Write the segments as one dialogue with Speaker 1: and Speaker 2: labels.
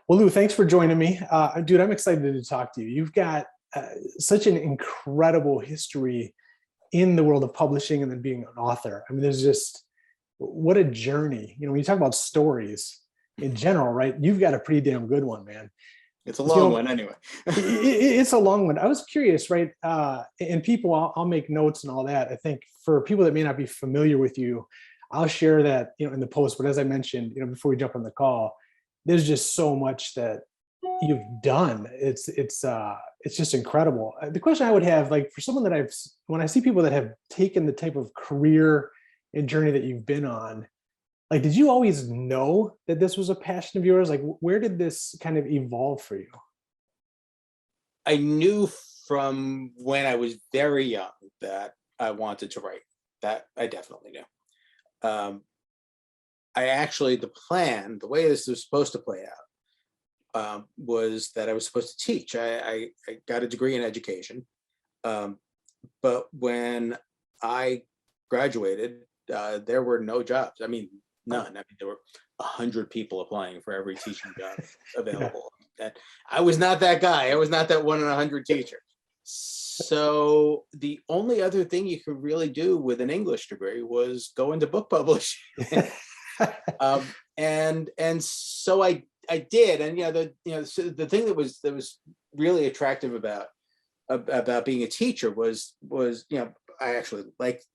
Speaker 1: Well, Lou, thanks for joining me. Dude, I'm excited to talk to you. You've got such an incredible history in the world of publishing and then being an author. I mean, there's just what a journey. When you talk about stories in general, right? You've got a pretty damn good one, man.
Speaker 2: It's a
Speaker 1: You
Speaker 2: long
Speaker 1: know,
Speaker 2: one anyway.
Speaker 1: it's a long one. I was curious, right? And people, I'll make notes and all that. I think for people that may not be familiar with you, I'll share that, in the post. But as I mentioned, before we jump on the call, there's just so much that you've done. It's just incredible. The question I would have, like, for someone that when I see people that have taken the type of career and journey that you've been on, like, did you always know that this was a passion of yours? Like, where did this kind of evolve for you?
Speaker 2: I knew from when I was very young that I wanted to write. That I definitely knew. I actually, the way this was supposed to play out, was that I was supposed to teach. I got a degree in education, but when I graduated, there were no jobs. I mean, none. I mean, there were 100 people applying for every teaching job
Speaker 1: Yeah.
Speaker 2: available. That I was not that guy. I was not that 1 in 100 teacher. So the only other thing you could really do with an English degree was go into book publishing. And so I did. And so the thing that was really attractive about being a teacher was I actually liked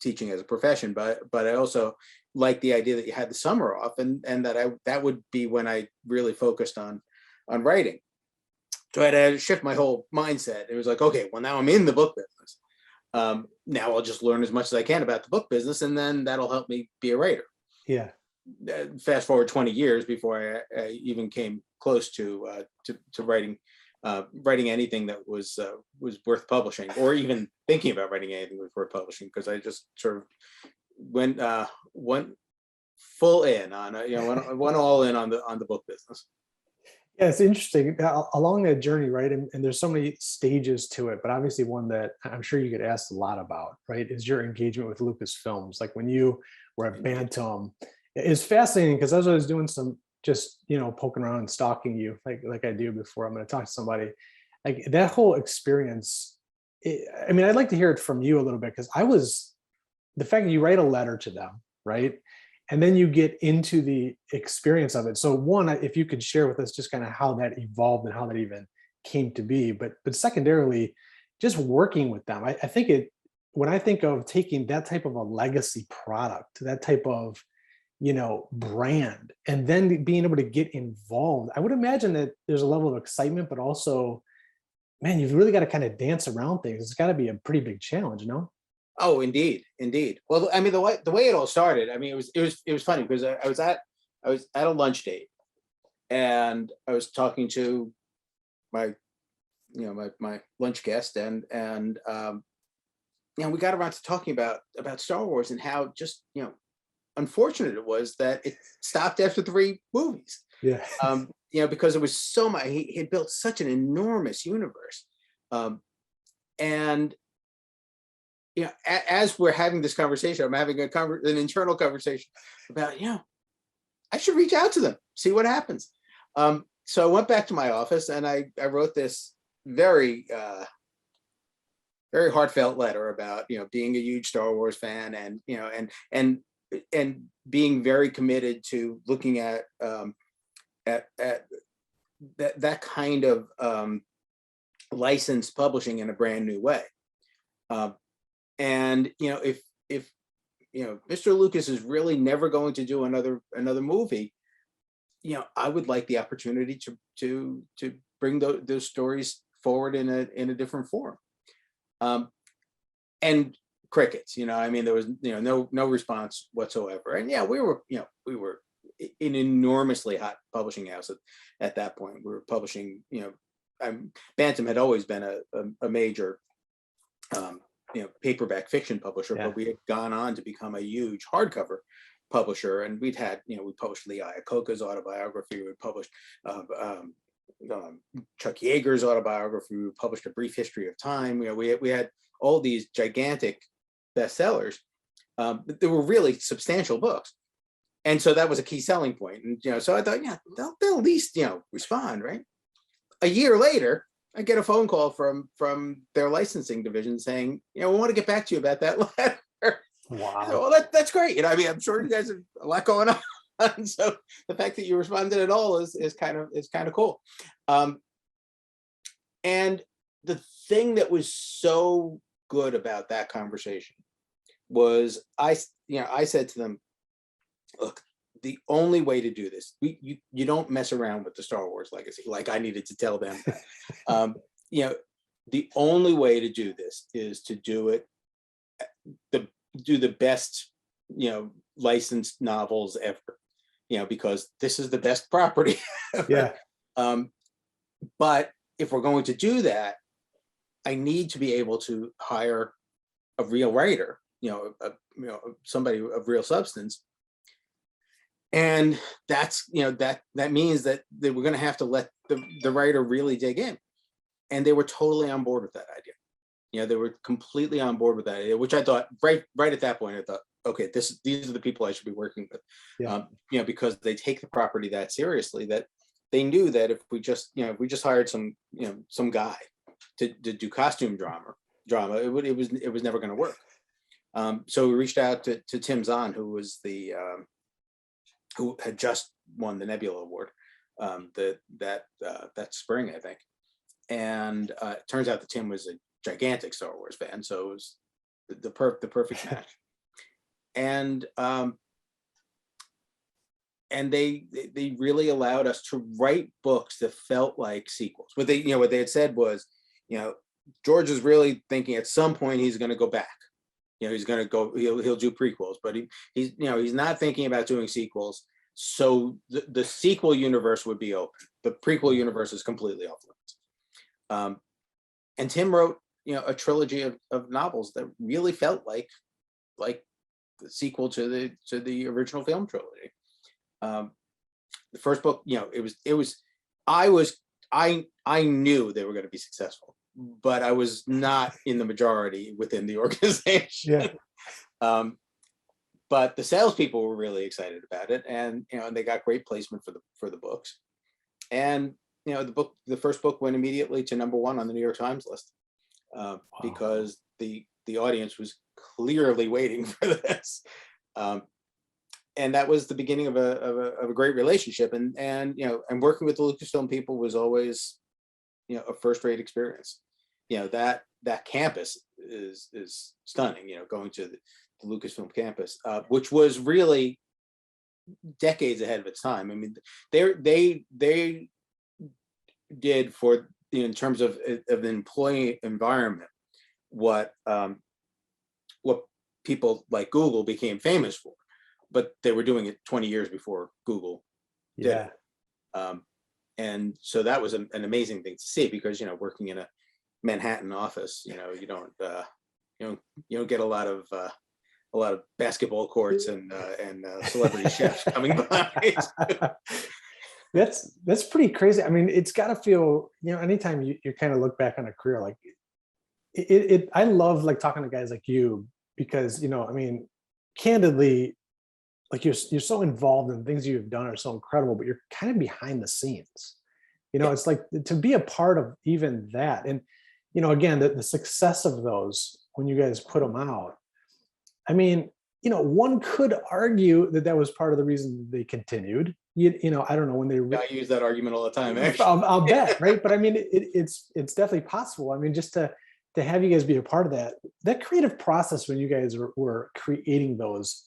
Speaker 2: teaching as a profession, but I also liked the idea that you had the summer off, and that would be when I really focused on writing. So I had to shift my whole mindset. It was like, okay, well, now I'm in the book business. Now I'll just learn as much as I can about the book business, and then that'll help me be a writer.
Speaker 1: Yeah.
Speaker 2: Fast forward 20 years before I even came close to writing anything that was worth publishing, or even thinking about writing anything that was worth publishing, because I just sort of went full in on went all in on the book business.
Speaker 1: Yeah, it's interesting along that journey, right? And there's so many stages to it, but obviously one that I'm sure you get asked a lot about, right, is your engagement with Lucasfilms. Like when you were at
Speaker 2: Indeed.
Speaker 1: Bantam, it's fascinating because as I was doing some just poking around and stalking you, like I do before I'm going to talk to somebody, like that whole experience. I mean, I'd like to hear it from you a little bit because the fact that you write a letter to them, right? And then you get into the experience of it. So one, if you could share with us just kind of how that evolved and how that even came to be, but secondarily, just working with them. I think when I think of taking that type of a legacy product, that type of, brand, and then being able to get involved, I would imagine that there's a level of excitement, but also, man, you've really got to kind of dance around things. It's got to be a pretty big challenge, no?
Speaker 2: Oh, indeed, indeed. Well, I mean, the way it all started, I mean, it was funny because I was at a lunch date, and I was talking to my my lunch guest, and we got around to talking about Star Wars and how just unfortunate it was that it stopped after 3 movies.
Speaker 1: Yeah.
Speaker 2: Because it was so much. He had built such an enormous universe, um, and as we're having this conversation, I'm having an internal conversation about, I should reach out to them, see what happens. So I went back to my office and I wrote this very, very heartfelt letter about, being a huge Star Wars fan, and, and being very committed to looking at that kind of licensed publishing in a brand new way. And if Mr. Lucas is really never going to do another movie, I would like the opportunity to bring those stories forward in a different form. And crickets, I mean, there was no response whatsoever. And we were an enormously hot publishing house at that point. We were publishing, Bantam had always been a major paperback fiction publisher,
Speaker 1: Yeah.
Speaker 2: but we had gone on to become a huge hardcover publisher, and we published Lee Iacocca's autobiography, we published Chuck Yeager's autobiography, we published A Brief History of Time. We had all these gigantic bestsellers. They were really substantial books, And so that was a key selling point. And, so I thought, yeah, they'll at least, respond, right? A year later, I get a phone call from their licensing division saying, we want to get back to you about that letter. I said,
Speaker 1: Wow.
Speaker 2: well, that's great. I mean, I'm sure you guys have a lot going on. So the fact that you responded at all is kind of cool. And the thing that was so good about that conversation was I said to them, look, the only way to do this, you don't mess around with the Star Wars legacy. Like I needed to tell them that. The only way to do this is to do it, do the best, licensed novels ever, because this is the best property.
Speaker 1: Yeah.
Speaker 2: But if we're going to do that, I need to be able to hire a real writer, somebody of real substance. And that's, that means that we're going to have to let the writer really dig in. And they were totally on board with that idea. They were completely on board with that idea, which I thought right at that point, I thought, okay, these are the people I should be working with.
Speaker 1: Yeah.
Speaker 2: Because they take the property that seriously, that they knew that if we just hired some guy to do costume drama, it was never going to work. So we reached out to Tim Zahn, who was who had just won the Nebula Award that spring, I think. And it turns out that Tim was a gigantic Star Wars fan, so it was the perfect match. And they really allowed us to write books that felt like sequels. What they had said was, George is really thinking at some point he's going to go back. He's going to go. He'll do prequels, but he's not thinking about doing sequels. So the sequel universe would be open. The prequel universe is completely off limits. And Tim wrote, a trilogy of novels that really felt like the sequel to the original film trilogy. The first book, I knew they were going to be successful, but I was not in the majority within the organization.
Speaker 1: Yeah.
Speaker 2: But the salespeople were really excited about it, and they got great placement for the books. And the first book went immediately to #1 on the New York Times list, because the audience was clearly waiting for this. And that was the beginning of a great relationship. And working with the Lucasfilm people was always, a first-rate experience. That campus is stunning. Going to the Lucasfilm campus, which was really decades ahead of its time. I mean, they did for, in terms of the employee environment, what people like Google became famous for, but they were doing it 20 years before Google did
Speaker 1: Yeah.
Speaker 2: it. And so that was an amazing thing to see, because working in a Manhattan office, you don't get a lot of basketball courts and celebrity chefs coming by.
Speaker 1: That's pretty crazy. I mean, it's got to feel, anytime you kind of look back on a career, like I love like talking to guys like you, because, I mean, candidly, like you're so involved in things you've done are so incredible, but you're kind of behind the scenes.
Speaker 2: Yeah.
Speaker 1: It's like to be a part of even that. And, again, the success of those, when you guys put them out, I mean, one could argue that was part of the reason they continued. I don't know when they.
Speaker 2: I use that argument all the time, actually.
Speaker 1: I'll bet, right? But I mean, it's definitely possible. I mean, just to have you guys be a part of that creative process when you guys were creating those.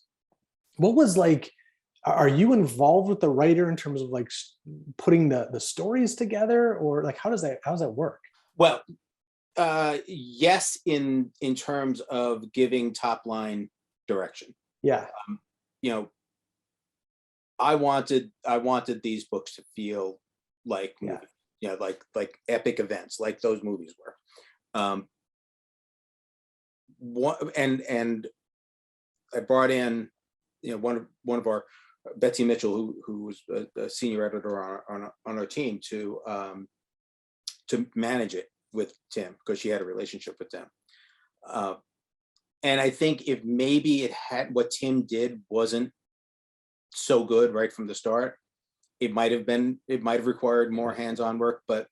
Speaker 1: What was like? Are you involved with the writer in terms of like putting the stories together, or like how does that work?
Speaker 2: Well, yes, in terms of giving top line direction.
Speaker 1: Yeah.
Speaker 2: I wanted these books to feel like movies, like epic events, like those movies were. And I brought in, one of our, Betsy Mitchell, who was a senior editor on our team, to manage it with Tim, because she had a relationship with Tim. And I think if maybe what Tim did wasn't so good right from the start. It might have required more hands-on work, but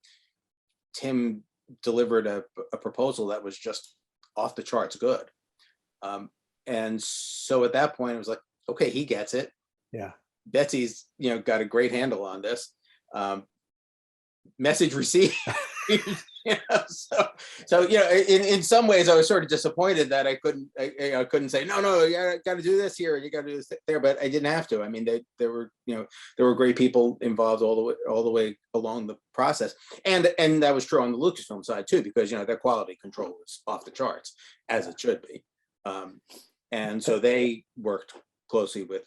Speaker 2: Tim delivered a proposal that was just off the charts good. And so at that point, it was like, okay, he gets it.
Speaker 1: Yeah.
Speaker 2: Betsy's, got a great handle on this. Message received. In some ways, I was sort of disappointed that I couldn't say no, you got to do this here, you got to do this there, but I didn't have to. I mean, there were great people involved all the way along the process, and that was true on the Lucasfilm side too, because their quality control was off the charts, as it should be, and so they worked closely with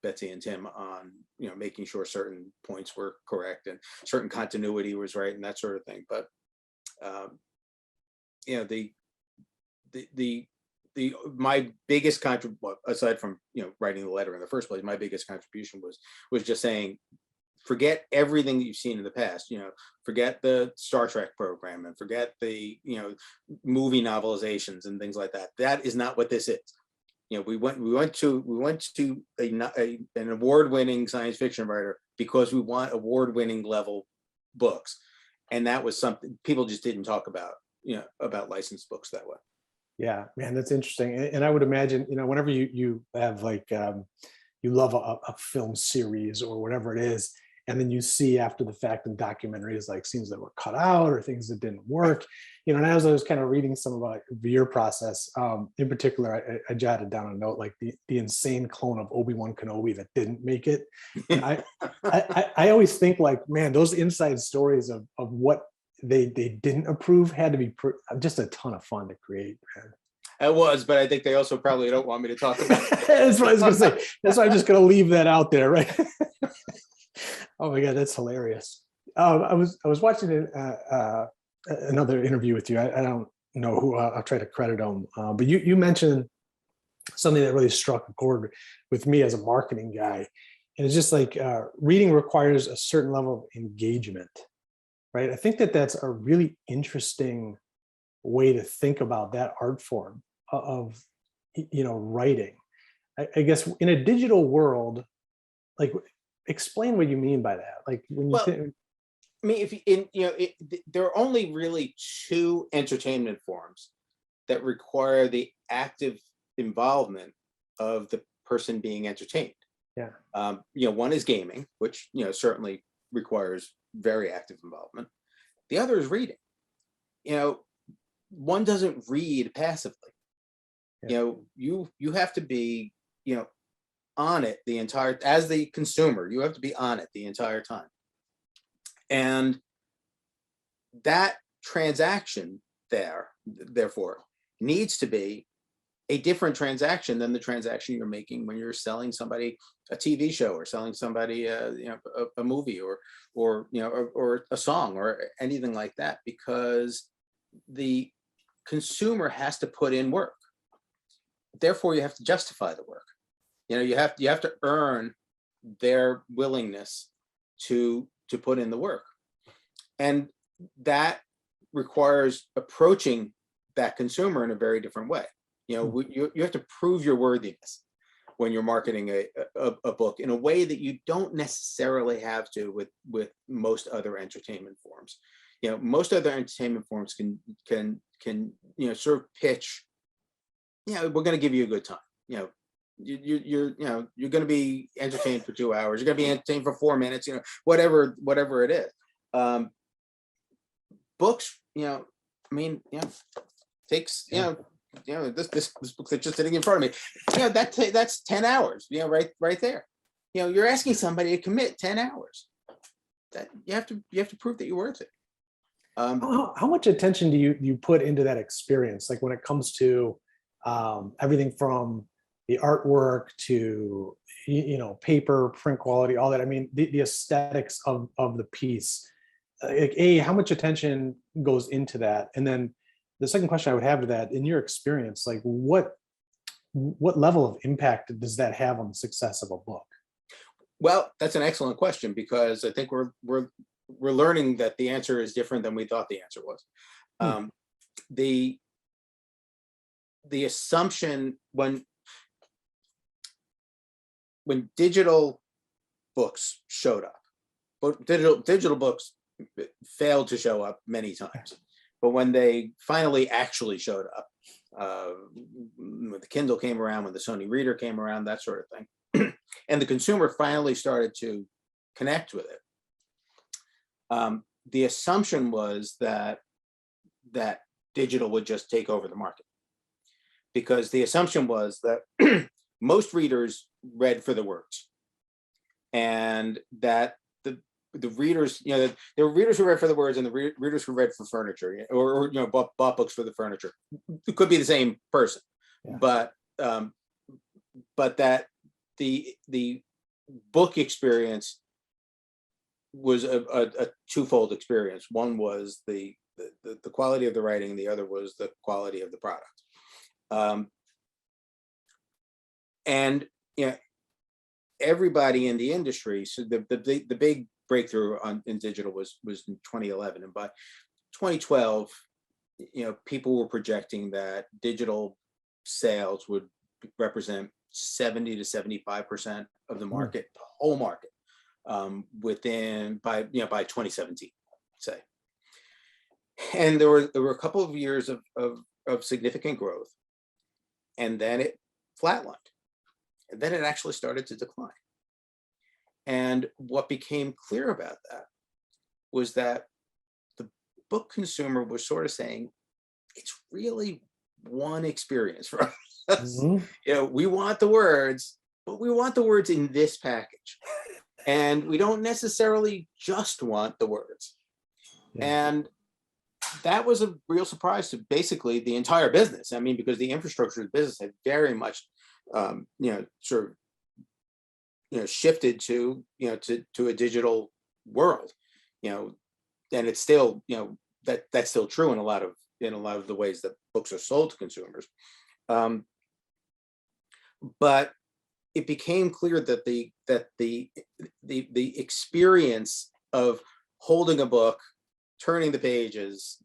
Speaker 2: Betsy and Tim on making sure certain points were correct and certain continuity was right and that sort of thing. But my biggest contribution, aside from writing the letter in the first place, my biggest contribution was just saying, forget everything that you've seen in the past. Forget the Star Trek program and forget the movie novelizations and things like that. That is not what this is. We went to an award-winning science fiction writer because we want award-winning level books, and that was something people just didn't talk about. About licensed books that way.
Speaker 1: Yeah, man, that's interesting. And I would imagine, whenever you have you love a film series or whatever it is, and then you see after the fact in documentaries like scenes that were cut out or things that didn't work, and as I was kind of reading some about your process, in particular, I jotted down a note like the insane clone of Obi-Wan Kenobi that didn't make it. And I always think like, man, those inside stories of what they didn't approve had to be just a ton of fun to create, man.
Speaker 2: It was, but I think they also probably don't want me to talk about it.
Speaker 1: That's what I was gonna say. That's why I'm just gonna leave that out there, right? Oh my God, that's hilarious. I was watching another interview with you. I don't know who. I'll try to credit them, but you mentioned something that really struck a chord with me as a marketing guy, and it's just like reading requires a certain level of engagement, right? I think that's a really interesting way to think about that art form of writing. I guess in a digital world, like, explain what you mean by that. Like when you think,
Speaker 2: I mean, there are only really two entertainment forms that require the active involvement of the person being entertained.
Speaker 1: Yeah.
Speaker 2: One is gaming, which certainly requires very active involvement. The other is reading. One doesn't read passively.
Speaker 1: Yeah.
Speaker 2: You have to be on it the entire, as the consumer, you have to be on it the entire time. And that transaction therefore needs to be a different transaction than the transaction you're making when you're selling somebody a TV show or selling somebody a movie or a song or anything like that, because the consumer has to put in work. Therefore, you have to justify the work. You have to earn their willingness to put in the work, and that requires approaching that consumer in a very different way. You have to prove your worthiness when you're marketing a book in a way that you don't necessarily have to with most other entertainment forms. Most other entertainment forms can sort of pitch, we're going to give you a good time. You're going to be entertained for 2 hours. You're going to be entertained for 4 minutes. Whatever it is. Books, takes this book that's just sitting in front of me. That's 10 hours. Right there. You're asking somebody to commit 10 hours. That you have to prove that you're worth it.
Speaker 1: How much attention do you put into that experience? Like when it comes to everything from the artwork to paper, print quality, all that. I mean, the aesthetics of the piece. Like, how much attention goes into that? And then the second question I would have to that, in your experience, like what level of impact does that have on the success of a book?
Speaker 2: Well, that's an excellent question, because I think we're learning that the answer is different than we thought the answer was. The assumption when digital books showed up, but digital books failed to show up many times. But when they finally actually showed up, when the Kindle came around, when the Sony Reader came around, that sort of thing, and the consumer finally started to connect with it, the assumption was that digital would just take over the market, because the assumption was that most readers read for the words, and that the readers, there were readers who read for the words and the readers who read for furniture, or bought books for the furniture. It could be the same person, yeah. But that the book experience was a twofold experience. One was the quality of the writing, the other was the quality of the product. And everybody in the industry, so the big breakthrough in digital was in 2011, and by 2012, people were projecting that digital sales would represent 70 to 75% of the market, the whole market, by 2017, say. And there were a couple of years of significant growth, and then it flatlined, and then it actually started to decline. And what became clear about that was that the book consumer was sort of saying, it's really one experience for us. Mm-hmm. We want the words, but we want the words in this package. And we don't necessarily just want the words. Yeah. And that was a real surprise to basically the entire business. I mean, because the infrastructure of the business had very much, shifted to a digital world, and it's still, that's still true in a lot of the ways that books are sold to consumers. But it became clear that the experience of holding a book, turning the pages,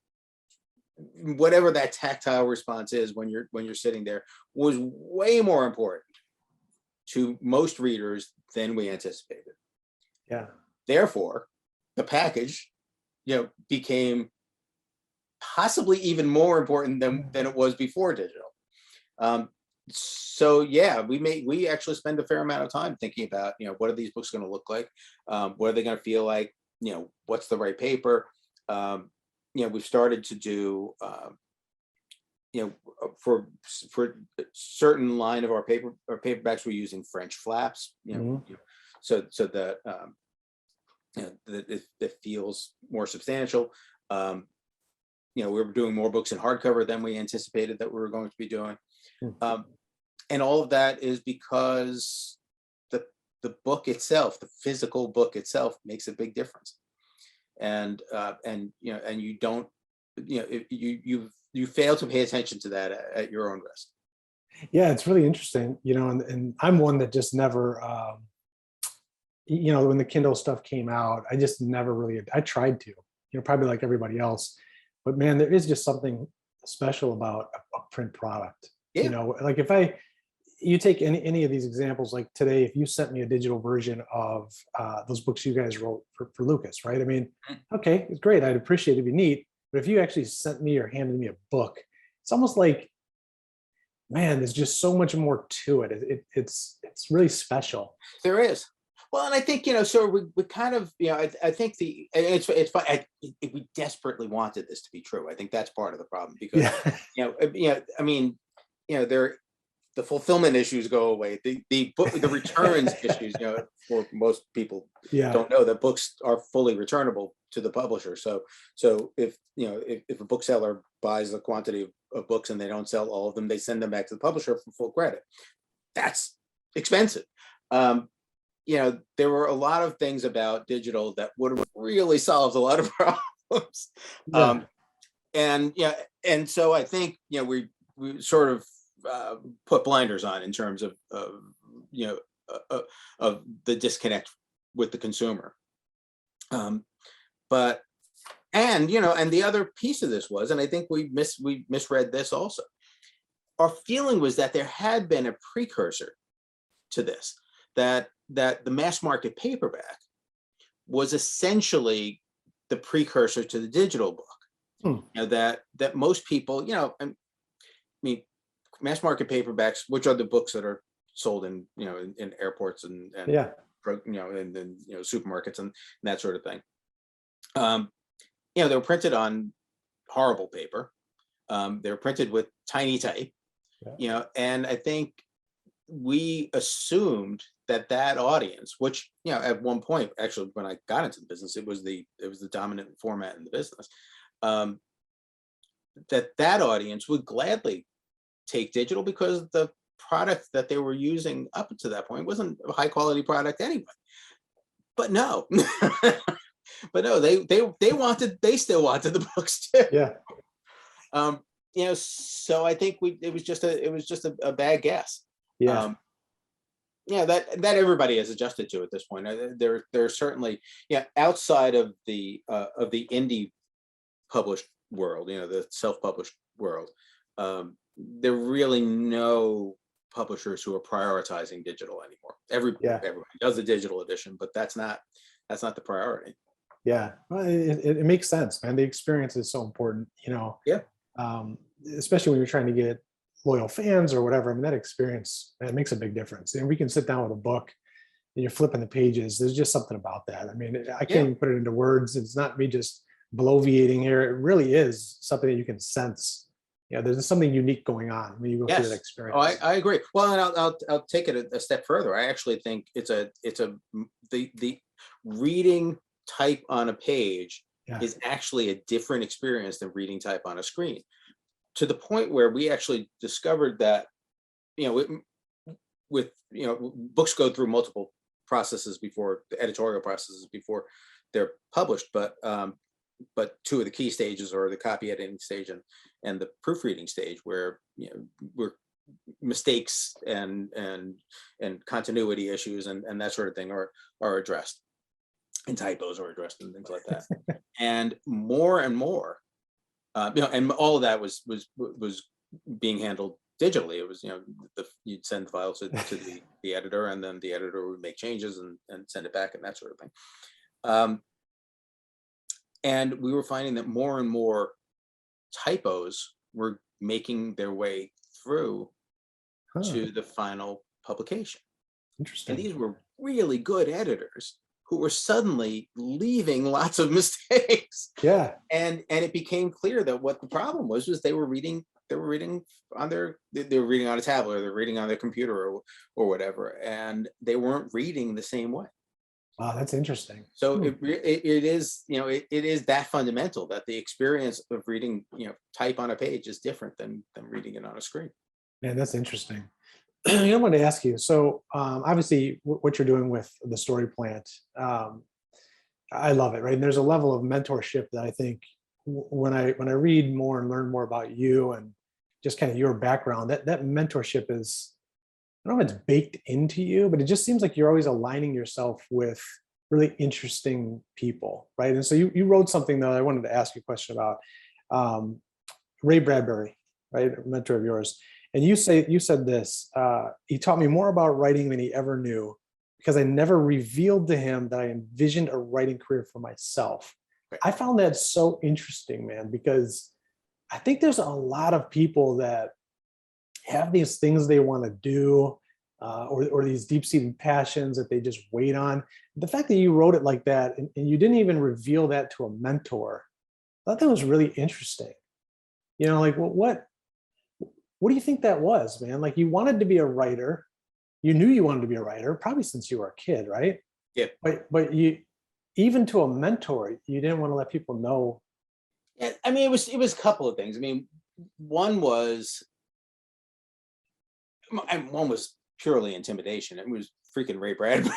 Speaker 2: whatever that tactile response is when you're sitting there, was way more important to most readers than we anticipated.
Speaker 1: Yeah. Therefore,
Speaker 2: the package, became possibly even more important than it was before digital. So yeah, we actually spend a fair amount of time thinking about, what are these books going to look like? What are they going to feel like? What's the right paper? We've started to do, for certain line of our paperbacks, we're using French flaps, so that it feels more substantial. We're doing more books in hardcover than we anticipated that we were going to be doing. And all of that is because the book itself, the physical book itself, makes a big difference. And you don't, you fail to pay attention to that at your own risk.
Speaker 1: Yeah, it's really interesting, and I'm one that just never, when the Kindle stuff came out, I just never really, I tried to, probably like everybody else, but man, there is just something special about a print product. Yeah. Like if you take any of these examples, like today, if you sent me a digital version of those books you guys wrote for Lucas, right? I mean, okay, it's great. I'd appreciate it. It'd be neat. But if you actually sent me or handed me a book, it's almost like, man, there's just so much more to it. It's really special.
Speaker 2: There is. Well, and I think, so we kind of, I think it's fun. We desperately wanted this to be true. I think that's part of the problem because, I mean, the fulfillment issues go away. The returns issues, for most people don't know that books are fully returnable to the publisher. So if a bookseller buys a quantity of books and they don't sell all of them, they send them back to the publisher for full credit. That's expensive. There were a lot of things about digital that would have really solved a lot of problems. Yeah. And so I think, we sort of put blinders on in terms of the disconnect with the consumer. But the other piece of this was, and I think we misread this also, our feeling was that there had been a precursor to this, that the mass market paperback was essentially the precursor to the digital book.
Speaker 1: Hmm.
Speaker 2: That most people, I mean, mass market paperbacks, which are the books that are sold in airports and
Speaker 1: Yeah.
Speaker 2: and supermarkets and that sort of thing. They were printed on horrible paper. They were printed with tiny type, and I think we assumed that audience, which at one point, actually, when I got into the business, it was the dominant format in the business. That audience would gladly take digital because the product that they were using up to that point wasn't a high quality product anyway. But no, they still wanted the books too.
Speaker 1: Yeah.
Speaker 2: So I think it was just a bad guess.
Speaker 1: Yeah.
Speaker 2: That everybody has adjusted to at this point. There's certainly, outside of the indie published world, the self-published world, there are really no publishers who are prioritizing digital anymore. Everybody does a digital edition, but that's not the priority.
Speaker 1: Yeah, well, it makes sense, man. The experience is so important,
Speaker 2: Yeah.
Speaker 1: Especially when you're trying to get loyal fans or whatever. I mean, that experience, it makes a big difference. And we can sit down with a book and you're flipping the pages. There's just something about that. I mean, I can't even put it into words. It's not me just bloviating here. It really is something that you can sense. There's something unique going on when you go through that experience.
Speaker 2: Oh, I agree. Well, and I'll take it a step further. I actually think the reading type on a page is actually a different experience than reading type on a screen, to the point where we actually discovered that, with books go through multiple processes before the editorial processes before they're published, but two of the key stages are the copy editing stage and the proofreading stage, where where mistakes and continuity issues and that sort of thing are addressed, and typos are addressed and things like that. And more, and all of that was being handled digitally. It was, you'd send the files to the editor, and then the editor would make changes and send it back and that sort of thing. And we were finding that more and more typos were making their way through to the final publication.
Speaker 1: Interesting.
Speaker 2: And these were really good editors who were suddenly leaving lots of mistakes.
Speaker 1: Yeah.
Speaker 2: And it became clear that what the problem was they were reading on a tablet, or they're reading on their computer or whatever, and they weren't reading the same way.
Speaker 1: Wow, that's interesting.
Speaker 2: So it is, it is that fundamental, that the experience of reading, type on a page is different than reading it on a screen.
Speaker 1: Man, that's interesting. I wanted to ask you, so obviously what you're doing with the story plant, I love it, right? And there's a level of mentorship that I think when I read more and learn more about you and just kind of your background, that mentorship is, I don't know if it's baked into you, but it just seems like you're always aligning yourself with really interesting people, right? And so you wrote something that I wanted to ask you a question about. Ray Bradbury, right, a mentor of yours. And you said this, he taught me more about writing than he ever knew, because I never revealed to him that I envisioned a writing career for myself.
Speaker 2: Right.
Speaker 1: I found that so interesting, man, because I think there's a lot of people that have these things they want to do, or these deep-seated passions that they just wait on. The fact that you wrote it like that, and you didn't even reveal that to a mentor, I thought that was really interesting. Like, well, what do you think that was, man? Like, you wanted to be a writer. You knew you wanted to be a writer, probably since you were a kid, right?
Speaker 2: Yeah.
Speaker 1: But you, even to a mentor, you didn't want to let people know.
Speaker 2: Yeah, I mean, it was a couple of things. I mean, one was purely intimidation. It was freaking Ray Bradbury.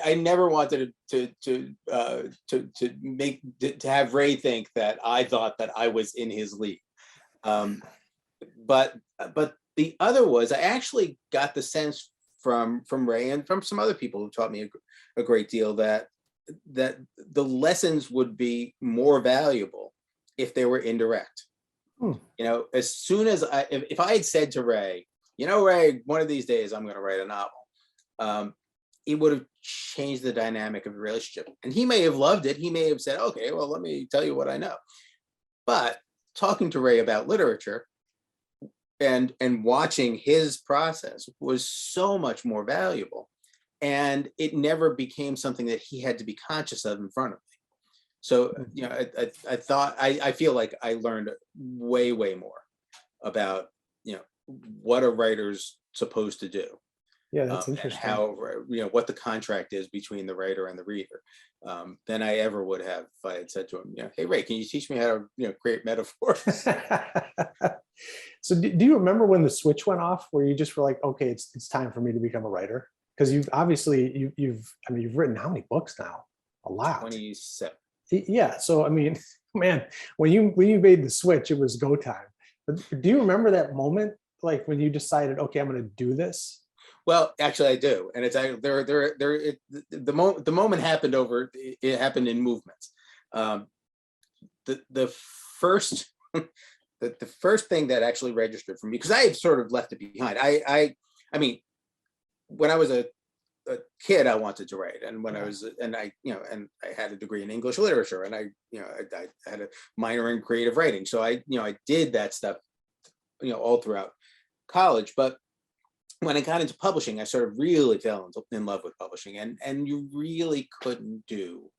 Speaker 2: I never wanted to have Ray think that I thought that I was in his league. But the other was, I actually got the sense from Ray and from some other people who taught me a great deal that the lessons would be more valuable if they were indirect.
Speaker 1: Hmm.
Speaker 2: You know, as soon as if I had said to Ray, you know, Ray, one of these days I'm going to write a novel, it would have changed the dynamic of the relationship. And he may have loved it. He may have said, okay, well, let me tell you what I know. But talking to Ray about literature and watching his process was so much more valuable. And it never became something that he had to be conscious of in front of me. So, you know, I feel like I learned way, way more about, you know, what a writer's supposed to do.
Speaker 1: Yeah, that's
Speaker 2: And
Speaker 1: interesting.
Speaker 2: how, you know, what the contract is between the writer and the reader, than I ever would have if I had said to him, you know, hey, Ray, can you teach me how to, you know, create metaphors?
Speaker 1: So do you remember when the switch went off where you just were like, okay, it's time for me to become a writer? Because you've obviously I mean, you've written how many books now? A lot.
Speaker 2: 27.
Speaker 1: Yeah. So I mean, man, when you made the switch, it was go time. But do you remember that moment, like when you decided, okay, I'm going to do this?
Speaker 2: Well, actually, I do, and it's the moment happened it happened in movements. The first the first thing that actually registered for me, because I had sort of left it behind. I mean, when I was a kid, I wanted to write, and when I was, and I, you know, and I had a degree in English literature, and I had a minor in creative writing, so I did that stuff, you know, all throughout college. But when I got into publishing, I sort of really fell in love with publishing, and you really couldn't do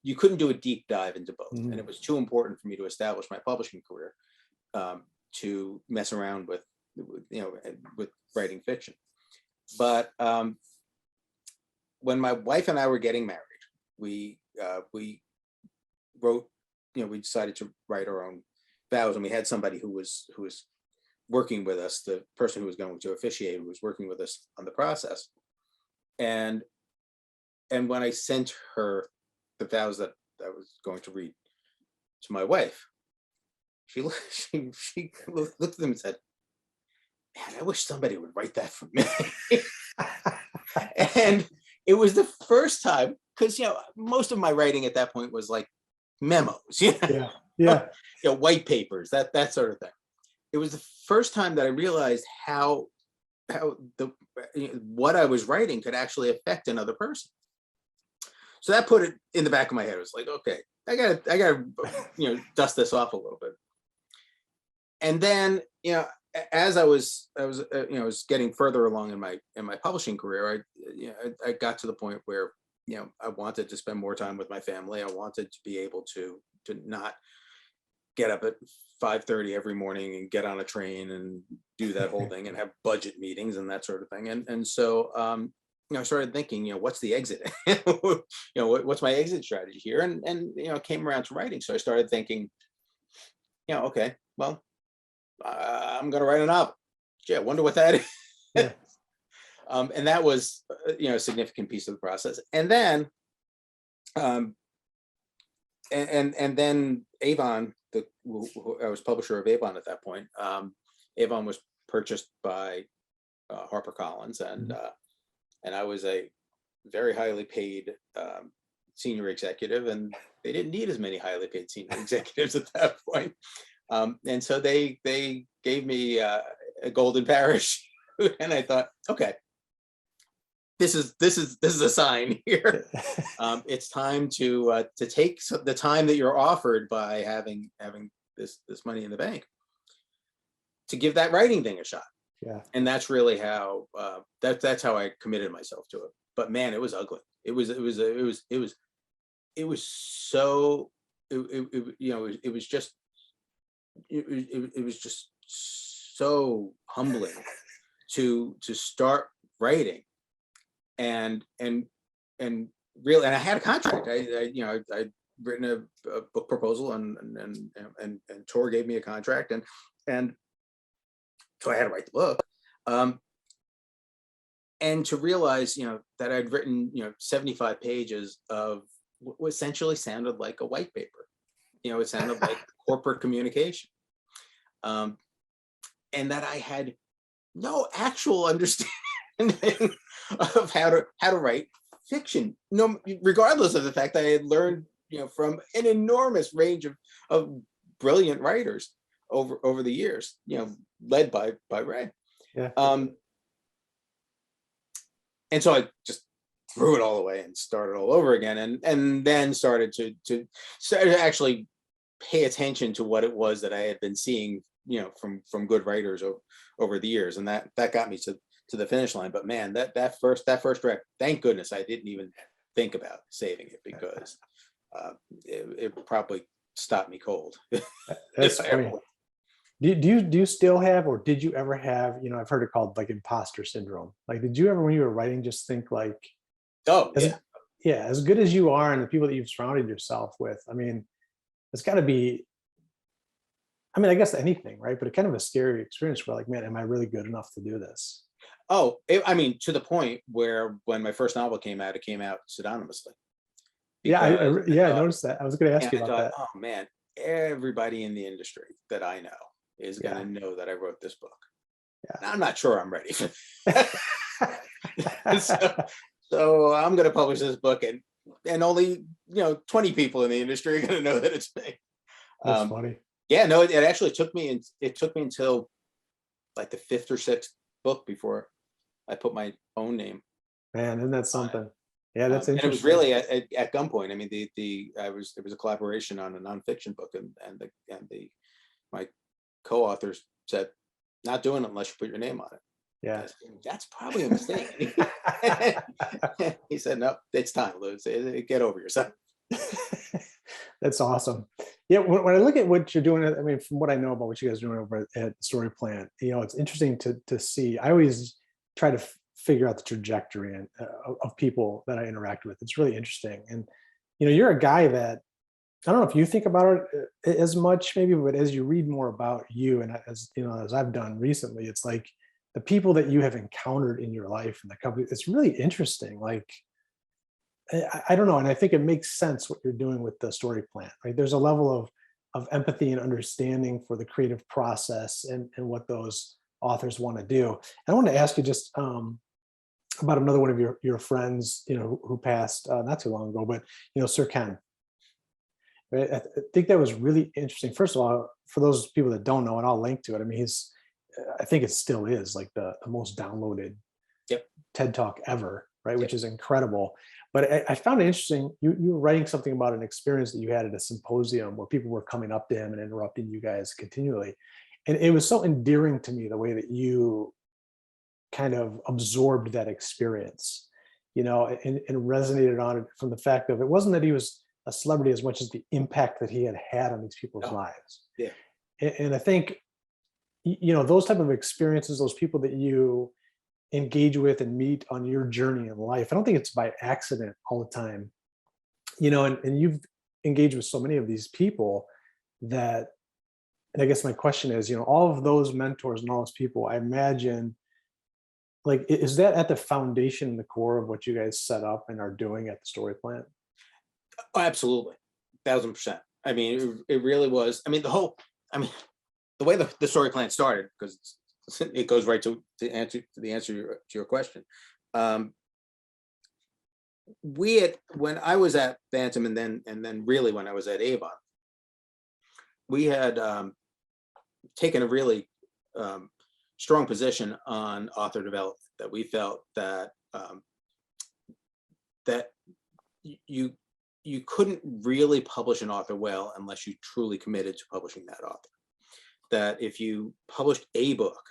Speaker 2: you couldn't do a deep dive into both, and it was too important for me to establish my publishing career, to mess around with, you know, with writing fiction. But when my wife and I were getting married, we wrote, you know, we decided to write our own vows, and we had somebody who was working with us, the person who was going to officiate, who was working with us on the process. And when I sent her the vows that I was going to read to my wife, she looked at them and said, man, I wish somebody would write that for me. And it was the first time, because, you know, most of my writing at that point was like memos, you know,
Speaker 1: Yeah.
Speaker 2: you know, white papers, that sort of thing. It was the first time that I realized how what I was writing could actually affect another person. So that put it in the back of my head. It was like, okay, I gotta, you know, dust this off a little bit. And then, you know, as I was getting further along in my publishing career, I got to the point where, you know, I wanted to spend more time with my family. I wanted to be able to not get up at 5:30 every morning and get on a train and do that whole thing and have budget meetings and that sort of thing. And so, you know, I started thinking, you know, what's the exit? You know, what's my exit strategy here? And you know, it came around to writing. So I started thinking, you know, okay, well, I'm going to write a novel. Gee, I wonder what that is.
Speaker 1: Yeah.
Speaker 2: And that was, you know, a significant piece of the process. And then, and then Avon, I was publisher of Avon at that point. Avon was purchased by HarperCollins, and I was a very highly paid senior executive, and they didn't need as many highly paid senior executives at that point. And so they gave me a golden parachute, and I thought, okay, this is a sign here. It's time to take the time that you're offered by having this money in the bank to give that writing thing a shot.
Speaker 1: Yeah.
Speaker 2: And that's really how that's how I committed myself to it. But man, it was ugly. It was so you know, it was just it was just so humbling to start writing and really, and I had a contract. I'd written a book proposal, and Tor gave me a contract, and so I had to write the book. And to realize, you know, that I'd written, you know, 75 pages of what essentially sounded like a white paper. You know, it sounded like corporate communication. And that I had no actual understanding of how to write fiction. No, regardless of the fact that I had learned from an enormous range of brilliant writers over the years, led by Ray.
Speaker 1: Yeah.
Speaker 2: And so I just threw it all away and started all over again, and then started to actually pay attention to what it was that I had been seeing, from good writers over the years, and that got me to the finish line. But man, that first draft, thank goodness I didn't even think about saving it, because it probably stopped me cold.
Speaker 1: That's funny. Do you still have, or did you ever have, I've heard it called like imposter syndrome. Like, did you ever, when you were writing, just think like,
Speaker 2: Oh
Speaker 1: as,
Speaker 2: yeah.
Speaker 1: yeah, as good as you are and the people that you've surrounded yourself with, I mean, it's got to be, I mean, I guess anything, right? But it's kind of a scary experience where like, man, am I really good enough to do this?
Speaker 2: Oh, I mean, to the point where when my first novel came out, it came out pseudonymously,
Speaker 1: Yeah,
Speaker 2: because
Speaker 1: yeah, I noticed that. I was going to ask you
Speaker 2: I
Speaker 1: about
Speaker 2: thought,
Speaker 1: that.
Speaker 2: oh man, everybody in the industry that I know is going
Speaker 1: Yeah.
Speaker 2: to know that I wrote this book.
Speaker 1: Yeah.
Speaker 2: Now, I'm not sure I'm ready for so I'm going to publish this book, and only 20 people in the industry are going to know that it's me.
Speaker 1: That's funny.
Speaker 2: Yeah, no, it actually took me, and it took me until like the fifth or sixth book before I put my own name
Speaker 1: Man, isn't that
Speaker 2: on it.
Speaker 1: something? Yeah, that's
Speaker 2: And it was
Speaker 1: interesting.
Speaker 2: really at gunpoint. I mean, it was a collaboration on a nonfiction book, and my co-authors said, "Not doing it unless you put your name on it."
Speaker 1: Yeah.
Speaker 2: I said, that's probably a mistake. He said, "No, it's time, Lou. Get over yourself."
Speaker 1: That's awesome. Yeah, when I look at what you're doing, I mean, from what I know about what you guys are doing over at Story Plant, it's interesting to see. I always try to figure out the trajectory of people that I interact with. It's really interesting, and you're a guy that, I don't know if you think about it as much, maybe, but as you read more about you, and as I've done recently, it's like the people that you have encountered in your life and the company. It's really interesting. Like, I don't know, and I think it makes sense what you're doing with the Story Plant. Right, there's a level of empathy and understanding for the creative process and what those authors want to do. And I want to ask you just about another one of your friends, who passed not too long ago, but Sir Ken. Right? I think that was really interesting. First of all, for those people that don't know, and I'll link to it. I mean, I think it still is like the most downloaded
Speaker 2: Yep.
Speaker 1: TED Talk ever, right?
Speaker 2: Yep.
Speaker 1: Which is incredible. But I found it interesting. You were writing something about an experience that you had at a symposium where people were coming up to him and interrupting you guys continually. And it was so endearing to me, the way that you kind of absorbed that experience, and resonated on it, from the fact of, it wasn't that he was a celebrity as much as the impact that he had on these people's
Speaker 2: Oh,
Speaker 1: lives.
Speaker 2: yeah.
Speaker 1: And I think, those type of experiences, those people that you engage with and meet on your journey in life, I don't think it's by accident all the time, and you've engaged with so many of these people that, and I guess my question is, all of those mentors and all those people, I imagine, like, is that at the foundation, the core of what you guys set up and are doing at the Story Plant?
Speaker 2: Oh, absolutely, 1,000%. I mean, it really was. I mean, the way the Story Plant started, because it goes right to the answer to your question. When I was at Bantam, and then really when I was at Avon, we had taken a really strong position on author development, that we felt that that you couldn't really publish an author well unless you truly committed to publishing that author. That if you published a book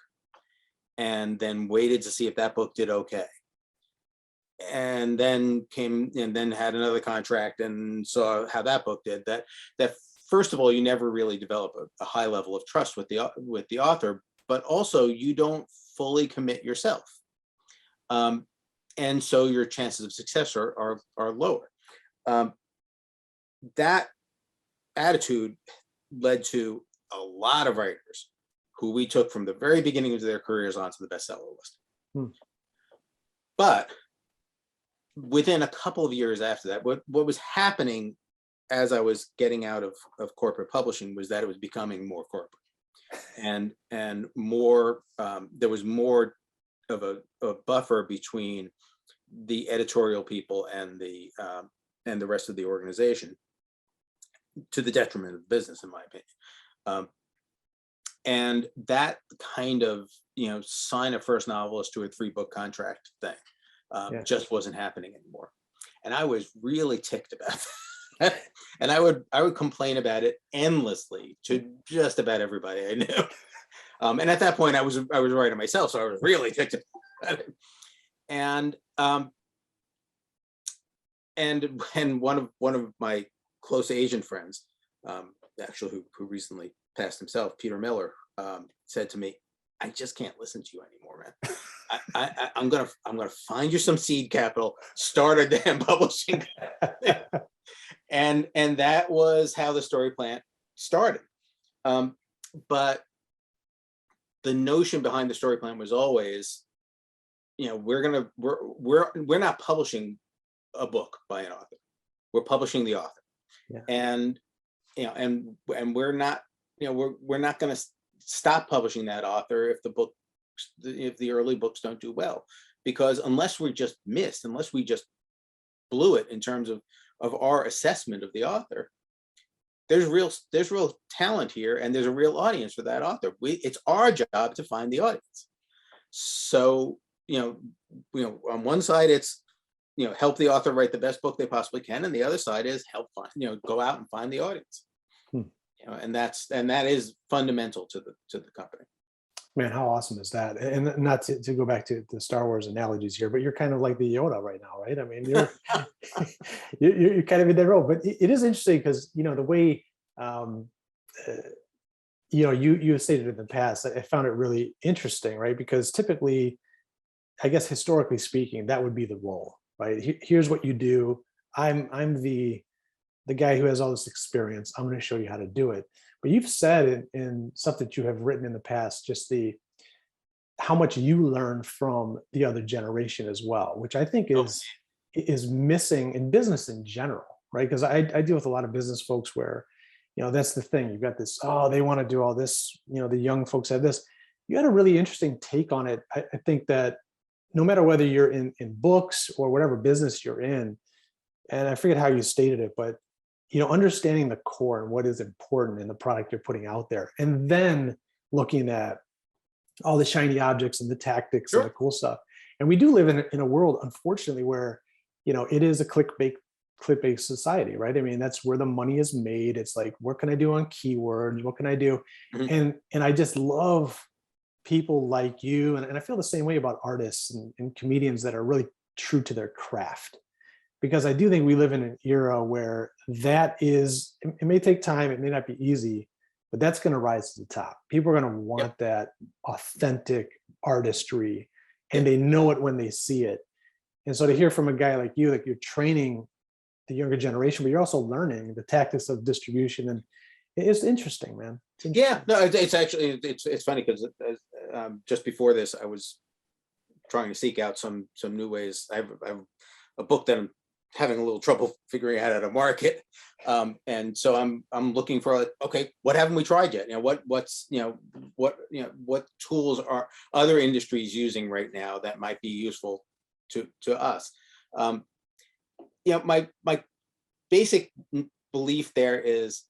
Speaker 2: and then waited to see if that book did okay, and then had another contract and saw how that book did, that first of all, you never really develop a high level of trust with the author, but also you don't fully commit yourself, and so your chances of success are lower. That attitude led to a lot of writers who we took from the very beginning of their careers onto the bestseller list. But within a couple of years after that, what was happening as I was getting out of corporate publishing was that it was becoming more corporate, and more, there was more of a buffer between the editorial people and the rest of the organization. to the detriment of the business, in my opinion. And that kind of, sign a first novelist to a 3-book contract thing
Speaker 1: Yeah.
Speaker 2: just wasn't happening anymore. And I was really ticked about that. And I would complain about it endlessly to just about everybody I knew. And at that point, I was writing myself, so I was really ticked about it. And one of my close Asian friends, actually who recently passed himself, Peter Miller, said to me, "I just can't listen to you anymore, man. I'm gonna find you some seed capital, start a damn publishing." and that was how the Story Plant started. But the notion behind the Story Plant was always, we're not publishing a book by an author. We're publishing the author.
Speaker 1: Yeah.
Speaker 2: And we're not, we're not going to stop publishing that author if the early books don't do well, because unless we just blew it in terms of our assessment of the author, there's real talent here, and there's a real audience for that author. It's our job to find the audience. So, on one side it's, help the author write the best book they possibly can, and the other side is help find, go out and find the audience. And that is fundamental to the company.
Speaker 1: Man, how awesome is that? And not to go back to the Star Wars analogies here, but you're kind of like the Yoda right now, right? I mean, you're you're kind of in that role. But it is interesting because, the way you stated in the past, I found it really interesting, right? Because typically, I guess historically speaking, that would be the role, right? Here's what you do. I'm the guy who has all this experience. I'm going to show you how to do it. But you've said in stuff that you have written in the past, just how much you learn from the other generation as well, which I think is missing in business in general, right? Because I deal with a lot of business folks where, that's the thing. You've got this, oh, they want to do all this, the young folks have this. You had a really interesting take on it. I think that no matter whether you're in books or whatever business you're in, and I forget how you stated it, but understanding the core and what is important in the product you're putting out there, and then looking at all the shiny objects and the tactics and the cool stuff. And we do live in a world, unfortunately, where it is a click-based society, right? I mean, that's where the money is made. It's like, what can I do on keywords? What can I do? Mm-hmm. And I just love people like you, and I feel the same way about artists and comedians that are really true to their craft. Because I do think we live in an era where it may take time, it may not be easy, but that's going to rise to the top. People are going to want that authentic artistry, and they know it when they see it. And so to hear from a guy like you, like you're training the younger generation, but you're also learning the tactics of distribution, and it's interesting, man. It's interesting.
Speaker 2: Yeah, no, it's actually, it's funny because just before this, I was trying to seek out some new ways. I have a book that I'm having a little trouble figuring out how to market, and so I'm looking for, like, okay, what haven't we tried yet? What tools are other industries using right now that might be useful to us? My basic belief there is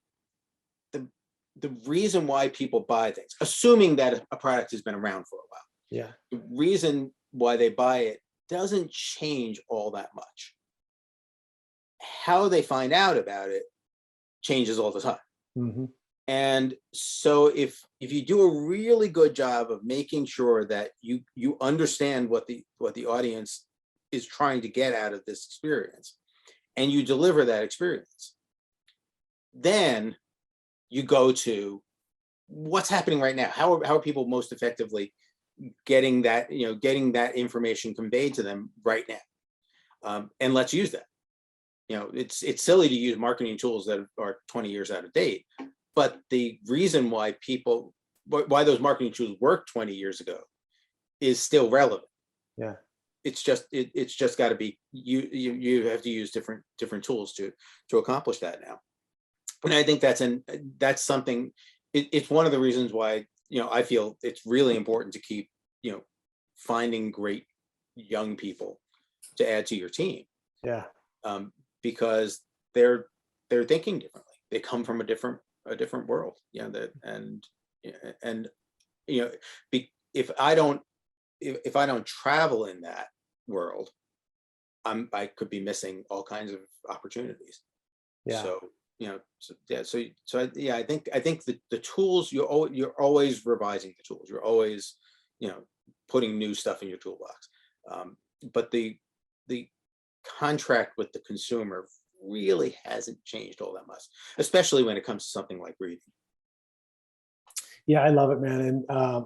Speaker 2: the reason why people buy things, assuming that a product has been around for a while, the reason why they buy it doesn't change all that much. How they find out about it changes all the time. Mm-hmm. And so if you do a really good job of making sure that you understand what the audience is trying to get out of this experience, and you deliver that experience, then you go to what's happening right now. How are people most effectively getting that information conveyed to them right now? And let's use that. It's silly to use marketing tools that are 20 years out of date, but the reason why those marketing tools worked 20 years ago is still relevant.
Speaker 1: Yeah.
Speaker 2: It's just got to be, you have to use different tools to accomplish that now. And I think that's something, it's one of the reasons why, I feel it's really important to keep, finding great young people to add to your team.
Speaker 1: Yeah.
Speaker 2: Because they're thinking differently. they come from a different world, you know, that, and you know, if I don't, if I don't travel in that world, I could be missing all kinds of opportunities.
Speaker 1: Yeah.
Speaker 2: So, you know, so, yeah, yeah, I think the tools, you're always revising the tools. You're always, you know, putting new stuff in your toolbox. But the contract with the consumer really hasn't changed all that much, especially when it comes to something like reading.
Speaker 1: Yeah, I love it, man. And I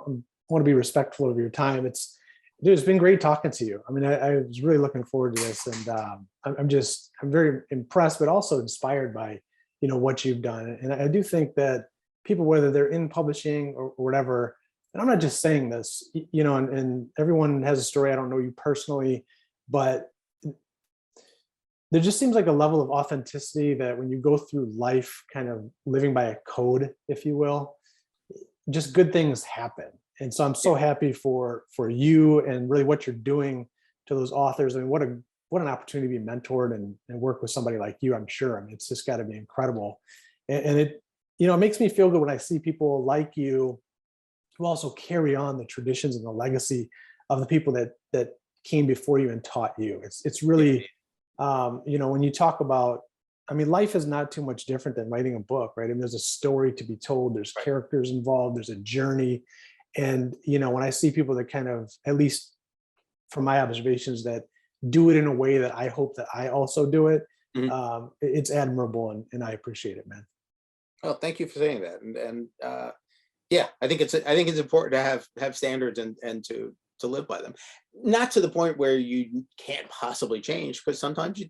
Speaker 1: want to be respectful of your time. Dude, it's been great talking to you. I mean, I was really looking forward to this, and I'm very impressed, but also inspired by, what you've done. And I do think that people, whether they're in publishing or whatever, and I'm not just saying this, and everyone has a story. I don't know you personally, but there just seems like a level of authenticity that when you go through life, kind of living by a code, if you will, just good things happen. And so I'm so happy for you and really what you're doing to those authors. I mean, what an opportunity to be mentored and work with somebody like you, I'm sure. I mean, it's just got to be incredible. And it makes me feel good when I see people like you who also carry on the traditions and the legacy of the people that came before you and taught you. It's really, when you talk about, I mean, life is not too much different than writing a book, right? I mean, there's a story to be told, there's characters involved, there's a journey. And, when I see people that kind of, at least from my observations, that do it in a way that I hope that I also do it,
Speaker 2: Mhm.
Speaker 1: it's admirable, and I appreciate it, man.
Speaker 2: Well, thank you for saying that. And yeah, I think it's important to have standards and to live by them. Not to the point where you can't possibly change, because sometimes you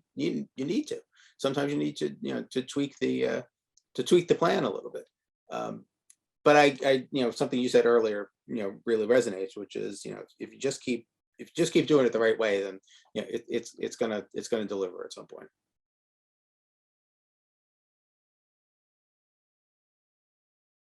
Speaker 2: need to. Sometimes you need to, to tweak the plan a little bit. But something you said earlier, really resonates, which is, if you just keep doing it the right way, then it's gonna deliver at some point.